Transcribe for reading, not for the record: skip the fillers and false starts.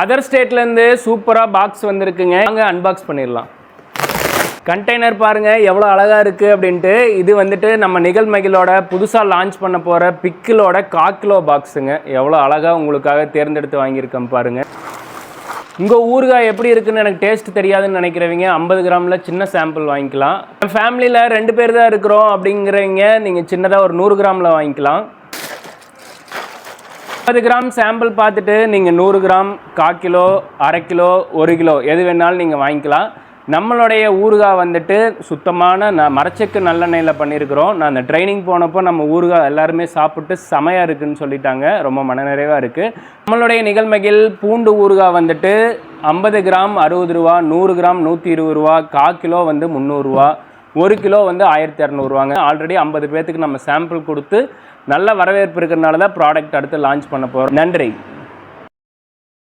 Other ஸ்டேட்லேருந்து சூப்பராக box வந்திருக்குங்க. அங்கே அன்பாக்ஸ் பண்ணிடலாம். கண்டெய்னர் பாருங்கள் எவ்வளோ அழகாக இருக்குது அப்படின்ட்டு. இது வந்துட்டு நம்ம நிகழ்மகிழோட புதுசாக லான்ச் பண்ண போகிற பிக்கிலோட 1/4 கிலோ பாக்ஸுங்க. எவ்வளோ அழகாக உங்களுக்காக தேர்ந்தெடுத்து வாங்கியிருக்கேன் பாருங்கள். உங்கள் ஊறுகாய் எப்படி இருக்குன்னு எனக்கு டேஸ்ட் தெரியாதுன்னு நினைக்கிறவங்க 50 கிராமில் சின்ன சாம்பிள் வாங்கிக்கலாம். ஃபேமிலியில் 2 பேர் தான் இருக்கிறோம் அப்படிங்கிறவங்க நீங்கள் சின்னதாக ஒரு 100 கிராமில் வாங்கிக்கலாம். 50 கிராம் சாம்பிள் பார்த்துட்டு நீங்கள் 100 கிராம், 1/4 கிலோ, 1/2 கிலோ, 1 கிலோ எது வேணாலும் நீங்கள் வாங்கிக்கலாம். நம்மளுடைய ஊறுகாய் வந்துட்டு சுத்தமான மரச்செக்கு நல்லெண்ணெயில் பண்ணியிருக்கிறோம். நான் அந்த ட்ரைனிங் போனப்போ நம்ம ஊறுகாய் எல்லாருமே சாப்பிட்டு செமையாக இருக்குதுன்னு சொல்லிட்டாங்க. ரொம்ப மனநிறைவாக இருக்குது. நம்மளுடைய நிகழ்மகிழ் பூண்டு ஊறுகாய் வந்துட்டு 50 கிராம் 60 ரூபா, 100 கிராம் 120 ரூபா, 1/4 கிலோ வந்து 300 ரூபா, 1 கிலோ வந்து 1200 ரூபாங்க. ஆல்ரெடி 50 பேர்த்துக்கு நம்ம சாம்பிள் கொடுத்து நல்ல வரவேற்பு இருக்கிறனால தான் ப்ராடக்ட் அடுத்து லான்ச் பண்ண போகிறோம். நன்றி.